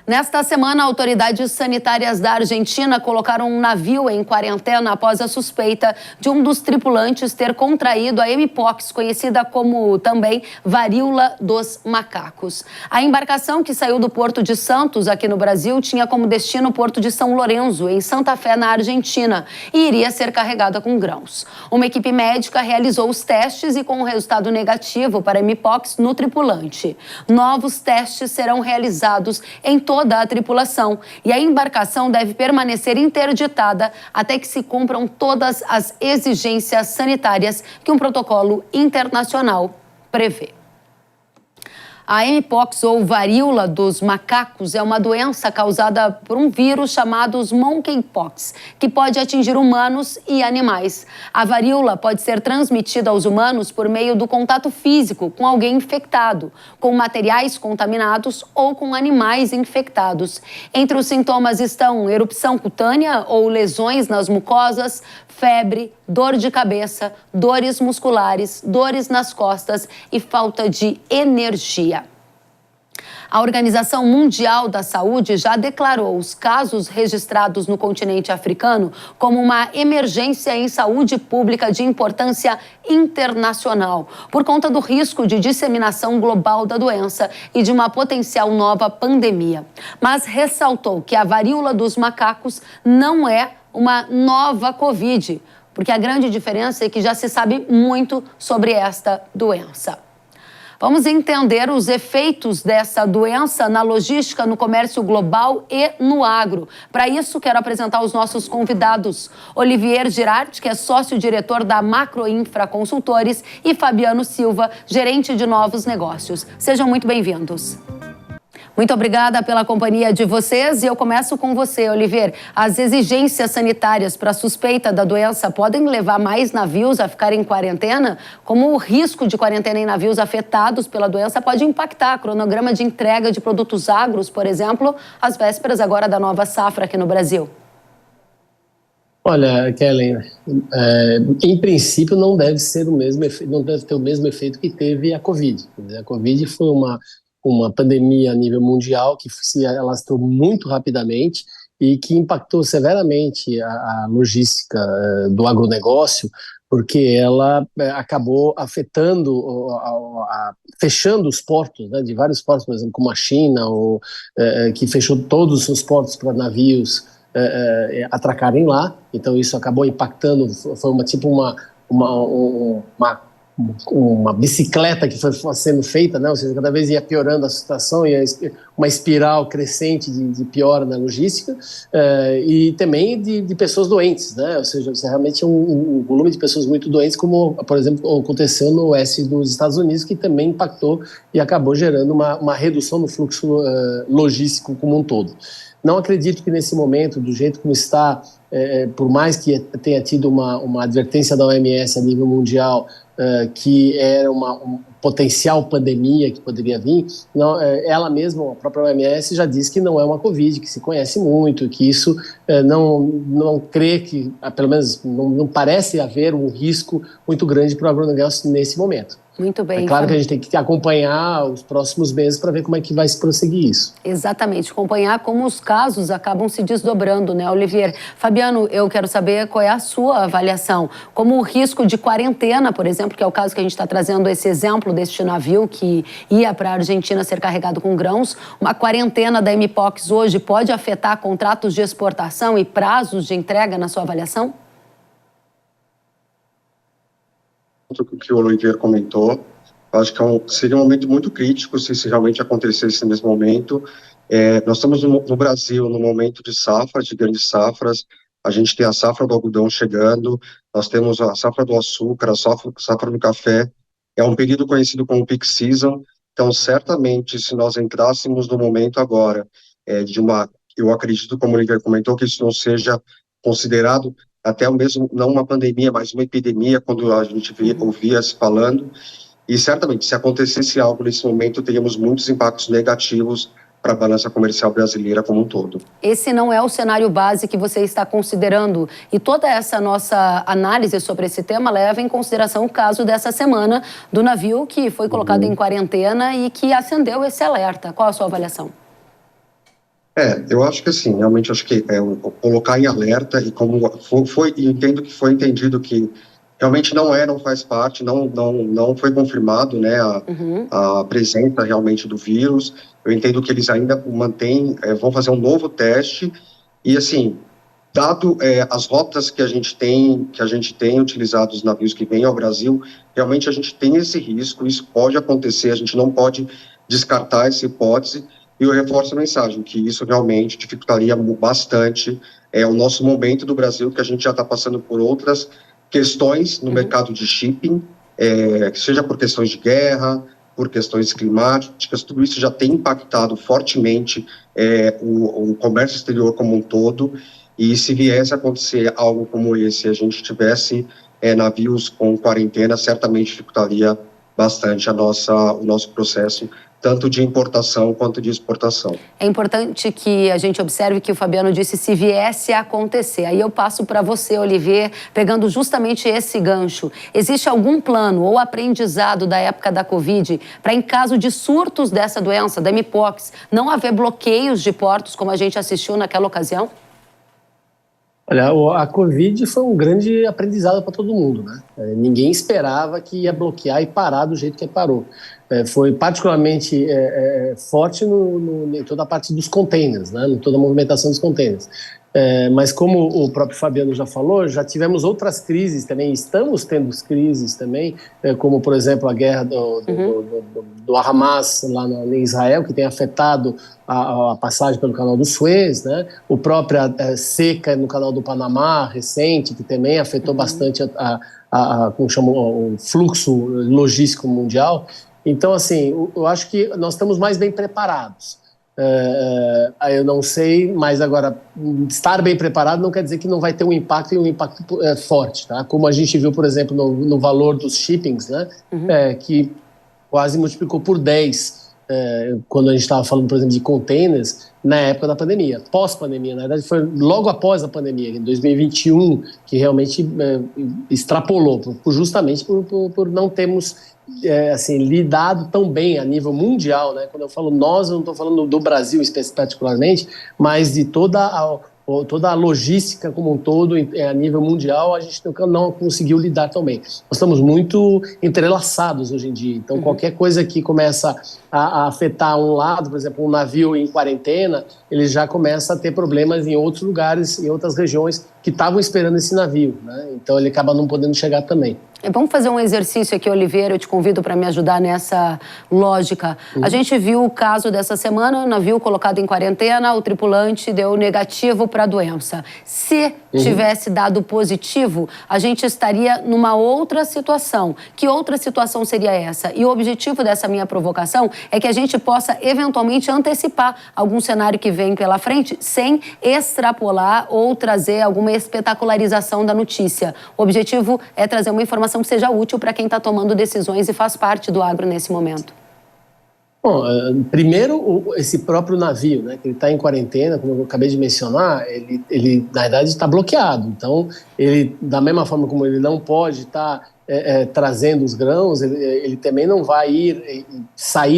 Nesta semana, autoridades sanitárias da Argentina colocaram um navio em quarentena após a suspeita de um dos tripulantes ter contraído a mpox, conhecida como também varíola dos macacos. A embarcação, que saiu do Porto de Santos, aqui no Brasil, tinha como destino o Porto de São Lourenço, em Santa Fé, na Argentina, e iria ser carregada com grãos. Uma equipe médica realizou os testes e com um resultado negativo para a mpox no tripulante. Novos testes serão realizados em toda a tripulação e a embarcação deve permanecer interditada até que se cumpram todas as exigências sanitárias que um protocolo internacional prevê. A mpox, ou varíola dos macacos, é uma doença causada por um vírus chamado monkeypox, que pode atingir humanos e animais. A varíola pode ser transmitida aos humanos por meio do contato físico com alguém infectado, com materiais contaminados ou com animais infectados. Entre os sintomas estão erupção cutânea ou lesões nas mucosas, febre, dor de cabeça, dores musculares, dores nas costas e falta de energia. A Organização Mundial da Saúde já declarou os casos registrados no continente africano como uma emergência em saúde pública de importância internacional, por conta do risco de disseminação global da doença e de uma potencial nova pandemia. Mas ressaltou que a varíola dos macacos não é uma nova Covid, porque a grande diferença é que já se sabe muito sobre esta doença. Vamos entender os efeitos dessa doença na logística, no comércio global e no agro. Para isso, quero apresentar os nossos convidados. Olivier Girard, que é sócio-diretor da Macroinfra Consultores, e Fabiano Silva, gerente de novos negócios. Sejam muito bem-vindos. Muito obrigada pela companhia de vocês e eu começo com você, Olivier. As exigências sanitárias para a suspeita da doença podem levar mais navios a ficarem em quarentena? Como o risco de quarentena em navios afetados pela doença pode impactar o cronograma de entrega de produtos agros, por exemplo, às vésperas agora da nova safra aqui no Brasil? Olha, Kellen, em princípio não deve ser o mesmo efeito, não deve ter o mesmo efeito que teve a Covid. A Covid foi uma pandemia a nível mundial que se alastrou muito rapidamente e que impactou severamente a logística do agronegócio, porque ela acabou afetando, fechando os portos, né, de vários portos, por exemplo, como a China, que fechou todos os portos para navios atracarem lá. Então isso acabou impactando, foi uma bicicleta que foi sendo feita, né? Ou seja, cada vez ia piorando a situação, ia uma espiral crescente de piora na logística, e também de pessoas doentes, né? Ou seja, realmente um volume de pessoas muito doentes, como, por exemplo, aconteceu no oeste dos Estados Unidos, que também impactou e acabou gerando uma redução no fluxo logístico como um todo. Não acredito que nesse momento, do jeito como está, por mais que tenha tido uma advertência da OMS a nível mundial, que era uma potencial pandemia que poderia vir, não, ela mesma, a própria OMS, já disse que não é uma Covid, que se conhece muito, que isso não crê que, pelo menos não parece haver um risco muito grande para o agronegócio nesse momento. Muito bem. É claro que a gente tem que acompanhar os próximos meses para ver como é que vai se prosseguir isso. Exatamente, acompanhar como os casos acabam se desdobrando, né, Olivier? Fabiano, eu quero saber qual é a sua avaliação. Como o risco de quarentena, por exemplo, que é o caso que a gente está trazendo esse exemplo deste navio que ia para a Argentina ser carregado com grãos, uma quarentena da mpox hoje pode afetar contratos de exportação e prazos de entrega na sua avaliação? O que o Olivier comentou, acho que seria um momento muito crítico se isso realmente acontecesse nesse momento. Nós estamos no Brasil no momento de safra, de grandes safras. A gente tem a safra do algodão chegando, nós temos a safra do açúcar, a safra do café. É um período conhecido como peak season. Então, certamente, se nós entrássemos no momento agora eu acredito, como o Olivier comentou, que isso não seja considerado até mesmo, não uma pandemia, mas uma epidemia, quando a gente ouvia se falando, e certamente, se acontecesse algo nesse momento, teríamos muitos impactos negativos para a balança comercial brasileira como um todo. Esse não é o cenário base que você está considerando, e toda essa nossa análise sobre esse tema leva em consideração o caso dessa semana do navio que foi colocado em quarentena e que acendeu esse alerta. Qual a sua avaliação? Eu acho que assim, realmente acho que colocar em alerta e como entendo que foi entendido que realmente não faz parte, não foi confirmado, né, a presença realmente do vírus. Eu entendo que eles ainda mantêm, vão fazer um novo teste e assim, dado as rotas que a gente tem utilizado os navios que vêm ao Brasil, realmente a gente tem esse risco, isso pode acontecer, a gente não pode descartar essa hipótese, e eu reforço a mensagem, que isso realmente dificultaria bastante o nosso momento do Brasil, que a gente já está passando por outras questões no mercado de shipping, seja por questões de guerra, por questões climáticas, tudo isso já tem impactado fortemente o comércio exterior como um todo, e se viesse a acontecer algo como esse, a gente tivesse navios com quarentena, certamente dificultaria bastante o nosso processo, tanto de importação quanto de exportação. É importante que a gente observe que o Fabiano disse se viesse a acontecer. Aí eu passo para você, Olivier, pegando justamente esse gancho. Existe algum plano ou aprendizado da época da Covid para, em caso de surtos dessa doença, da Mpox, não haver bloqueios de portos como a gente assistiu naquela ocasião? Olha, a Covid foi um grande aprendizado para todo mundo, né? Ninguém esperava que ia bloquear e parar do jeito que parou. Foi particularmente forte em toda a parte dos containers, né? Em toda a movimentação dos containers. Mas como o próprio Fabiano já falou, já tivemos outras crises também, estamos tendo crises também, como, por exemplo, a guerra do Hamas lá em Israel, que tem afetado a passagem pelo canal do Suez, né? O própria seca no canal do Panamá, recente, que também afetou bastante como chama, o fluxo logístico mundial. Então, assim, eu acho que nós estamos mais bem preparados. Eu não sei, mas agora, estar bem preparado não quer dizer que não vai ter um impacto, e um impacto forte, tá? Como a gente viu, por exemplo, no valor dos shippings, né? Que quase multiplicou por 10 quando a gente estava falando, por exemplo, de containers, na época da pandemia. Pós-pandemia, na verdade, foi logo após a pandemia, em 2021, que realmente extrapolou, justamente por não termos assim, lidado tão bem a nível mundial, né? Quando eu falo nós, eu não estou falando do Brasil particularmente, mas de toda a logística como um todo, a nível mundial, a gente não conseguiu lidar tão bem. Nós estamos muito entrelaçados hoje em dia, então qualquer coisa que começa a afetar um lado, por exemplo, um navio em quarentena, ele já começa a ter problemas em outros lugares, em outras regiões que estavam esperando esse navio, né? Então ele acaba não podendo chegar também. Vamos fazer um exercício aqui, Oliveira, eu te convido para me ajudar nessa lógica. A gente viu o caso dessa semana, o navio colocado em quarentena, o tripulante deu negativo para a doença. Se tivesse dado positivo, a gente estaria numa outra situação. Que outra situação seria essa? E o objetivo dessa minha provocação é que a gente possa eventualmente antecipar algum cenário que vem pela frente sem extrapolar ou trazer alguma espetacularização da notícia. O objetivo é trazer uma informação que seja útil para quem está tomando decisões e faz parte do agro nesse momento. Bom, primeiro, esse próprio navio, né, que ele está em quarentena, como eu acabei de mencionar, ele na verdade está bloqueado. Então, ele, da mesma forma como ele não pode estar trazendo os grãos, ele também não vai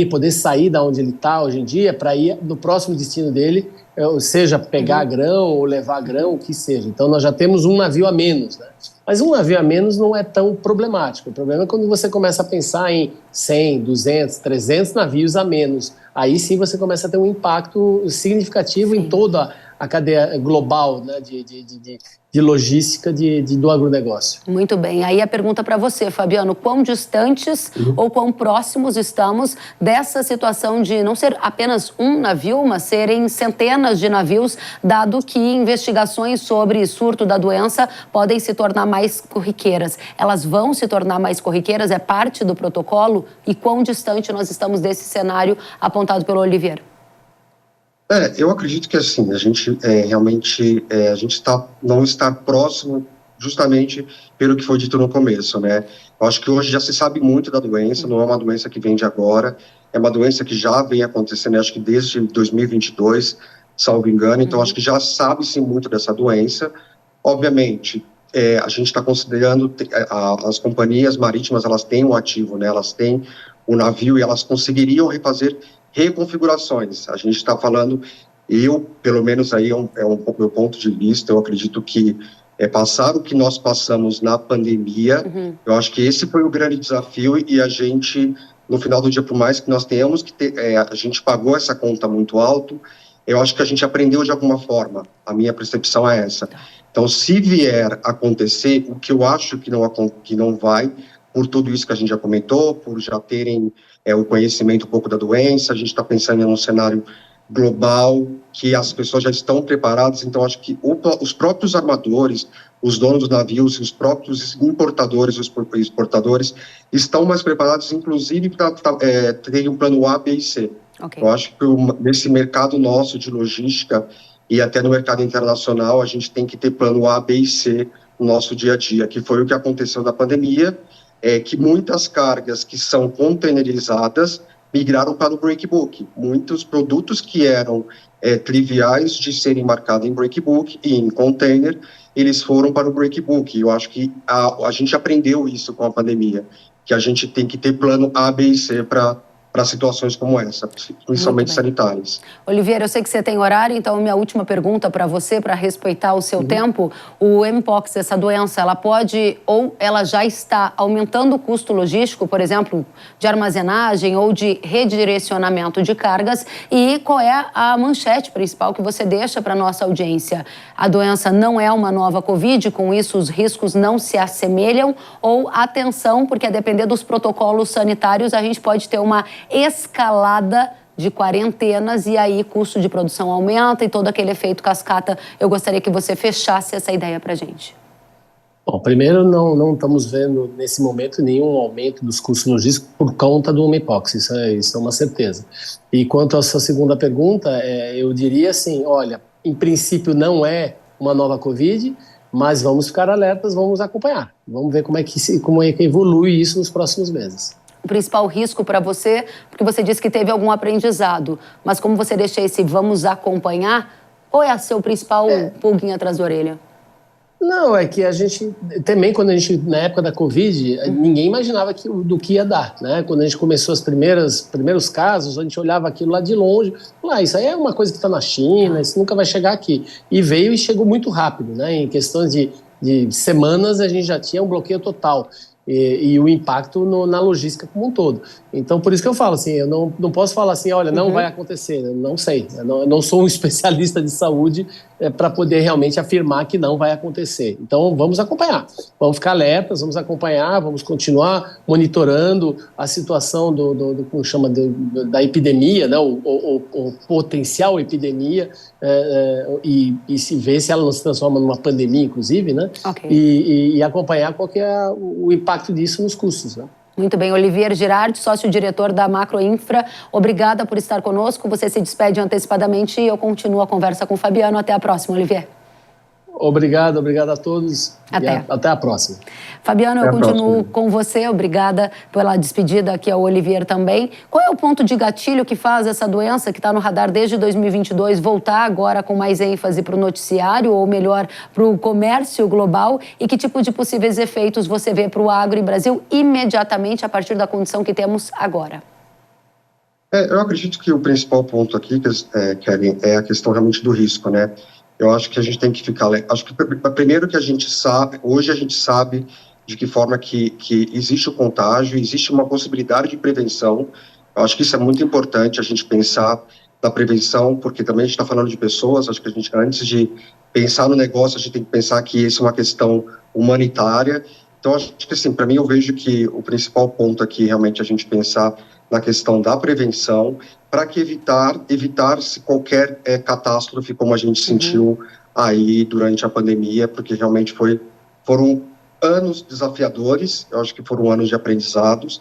poder sair da onde ele está hoje em dia para ir no próximo destino dele, ou seja, pegar grão ou levar grão, o que seja. Então, nós já temos um navio a menos, né? Mas um navio a menos não é tão problemático. O problema é quando você começa a pensar em 100, 200, 300 navios a menos. Aí sim você começa a ter um impacto significativo em toda a cadeia global, né, de logística do agronegócio. Muito bem. Aí a pergunta para você, Fabiano, quão distantes ou quão próximos estamos dessa situação de não ser apenas um navio, mas serem centenas de navios, dado que investigações sobre surto da doença podem se tornar mais corriqueiras. Elas vão se tornar mais corriqueiras? É parte do protocolo? E quão distante nós estamos desse cenário apontado pelo Oliveira? Eu acredito que assim, a gente realmente não está próximo justamente pelo que foi dito no começo, né? Eu acho que hoje já se sabe muito da doença, não é uma doença que vem de agora, é uma doença que já vem acontecendo, acho que desde 2022, salvo engano, então acho que já sabe-se muito dessa doença. Obviamente, a gente está considerando, as companhias marítimas, elas têm um ativo, né? Elas têm o navio e elas conseguiriam refazer reconfigurações. A gente está falando pelo menos aí é um pouco meu ponto de vista, eu acredito que passar o que nós passamos na pandemia, eu acho que esse foi o grande desafio e a gente, no final do dia, por mais que nós tenhamos que ter, a gente pagou essa conta muito alto, eu acho que a gente aprendeu de alguma forma, a minha percepção é essa. Então, se vier acontecer, o que eu acho que não vai, por tudo isso que a gente já comentou, por já terem o conhecimento um pouco da doença, a gente está pensando em um cenário global, que as pessoas já estão preparadas, então acho que os próprios armadores, os donos dos navios, os próprios importadores, os exportadores, estão mais preparados, inclusive, para terem um plano A, B e C. Okay. Eu acho que nesse mercado nosso de logística e até no mercado internacional, a gente tem que ter plano A, B e C no nosso dia a dia, que foi o que aconteceu na pandemia, que muitas cargas que são containerizadas migraram para o breakbook. Muitos produtos que eram triviais de serem marcados em breakbook e em container, eles foram para o breakbook. Eu acho que a gente aprendeu isso com a pandemia, que a gente tem que ter plano A, B e C para situações como essa, principalmente sanitárias. Oliveira, eu sei que você tem horário, então minha última pergunta para você, para respeitar o seu tempo, o mpox, essa doença, ela pode ou ela já está aumentando o custo logístico, por exemplo, de armazenagem ou de redirecionamento de cargas, e qual é a manchete principal que você deixa para a nossa audiência? A doença não é uma nova Covid, com isso os riscos não se assemelham, ou atenção, porque a depender dos protocolos sanitários, a gente pode ter uma escalada de quarentenas e aí custo de produção aumenta e todo aquele efeito cascata. Eu gostaria que você fechasse essa ideia para a gente. Bom, primeiro, não estamos vendo nesse momento nenhum aumento dos custos logísticos por conta do mpox, isso é uma certeza. E quanto à sua segunda pergunta, eu diria assim, olha, em princípio não é uma nova Covid, mas vamos ficar alertas, vamos acompanhar. Vamos ver como é que evolui isso nos próximos meses. O principal risco para você, porque você disse que teve algum aprendizado, mas como você deixa esse vamos acompanhar, qual é a seu principal pulguinha atrás da orelha? Não, é que a gente, também quando a gente, na época da Covid, ninguém imaginava do que ia dar, né? Quando a gente começou os primeiros casos, a gente olhava aquilo lá de longe, isso aí é uma coisa que está na China, isso nunca vai chegar aqui. E veio e chegou muito rápido, né? Em questões de semanas a gente já tinha um bloqueio total. E o impacto na logística como um todo. Então, por isso que eu falo assim, eu não posso falar assim, olha, não vai acontecer, não sei, eu não sou um especialista de saúde para poder realmente afirmar que não vai acontecer. Então, vamos acompanhar, vamos ficar alertas, vamos acompanhar, vamos continuar monitorando a situação como chama, da epidemia, né, o potencial epidemia, e se ver se ela não se transforma numa pandemia, inclusive, né, e acompanhar qual que é o impacto disso nos custos, né? Muito bem, Olivier Girardi, sócio-diretor da Macroinfra, obrigada por estar conosco. Você se despede antecipadamente e eu continuo a conversa com o Fabiano. Até a próxima, Olivier. Obrigado a todos. Até a próxima. Fabiano, eu continuo com você. Obrigada pela despedida aqui ao Olivier também. Qual é o ponto de gatilho que faz essa doença que está no radar desde 2022 voltar agora com mais ênfase para o noticiário, ou melhor, para o comércio global? E que tipo de possíveis efeitos você vê para o agro e Brasil imediatamente a partir da condição que temos agora? Eu acredito que o principal ponto aqui, Kevin, é a questão realmente do risco, né? Eu acho que a gente tem que ficar... Acho que primeiro que a gente sabe, hoje a gente sabe de que forma que existe o contágio, existe uma possibilidade de prevenção. Eu acho que isso é muito importante, a gente pensar na prevenção, porque também a gente está falando de pessoas, acho que a gente, antes de pensar no negócio, a gente tem que pensar que isso é uma questão humanitária. Então, acho que, assim, para mim, eu vejo que o principal ponto aqui, realmente, a gente pensar na questão da prevenção, para que evitar-se qualquer catástrofe, como a gente sentiu aí durante a pandemia, porque realmente foram anos desafiadores, eu acho que foram anos de aprendizados,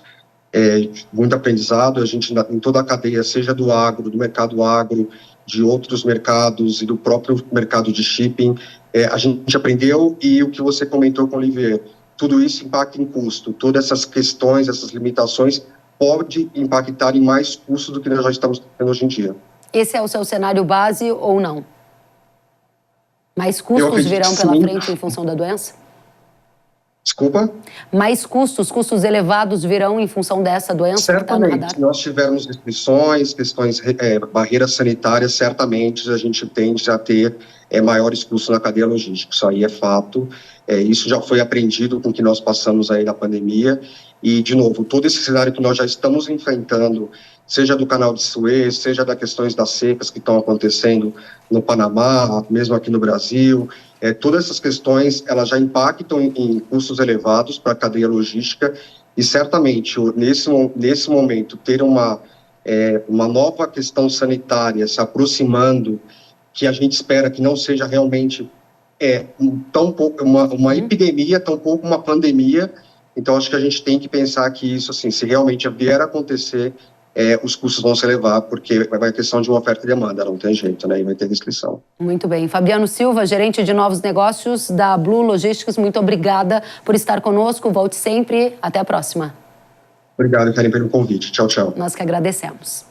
muito aprendizado, a gente, em toda a cadeia, seja do agro, do mercado agro, de outros mercados e do próprio mercado de shipping, a gente aprendeu, e o que você comentou com o Olivier, tudo isso impacta em custo, todas essas questões, essas limitações, pode impactar em mais custos do que nós já estamos tendo hoje em dia. Esse é o seu cenário base ou não? Mais custos virão pela frente em função da doença? Desculpa? Mais custos elevados virão em função dessa doença? Certamente, que tá no radar? se nós tivermos restrições, questões, barreiras sanitárias, certamente a gente tende a ter maiores custos na cadeia logística, isso aí é fato, isso já foi aprendido com o que nós passamos aí na pandemia, e, de novo, todo esse cenário que nós já estamos enfrentando, seja do canal de Suez, seja das questões das secas que estão acontecendo no Panamá, mesmo aqui no Brasil, todas essas questões, elas já impactam em custos elevados para a cadeia logística, e certamente, nesse momento, ter uma nova questão sanitária se aproximando, que a gente espera que não seja realmente tão pouco uma epidemia, tão pouco uma pandemia. Então, acho que a gente tem que pensar que isso, assim, se realmente vier a acontecer, os custos vão se elevar, porque vai questão de uma oferta e demanda, não tem jeito, né? E vai ter restrição. Muito bem. Fabiano Silva, gerente de novos negócios da Blue Logistics, muito obrigada por estar conosco. Volte sempre. Até a próxima. Obrigado, Karen, pelo convite. Tchau, tchau. Nós que agradecemos.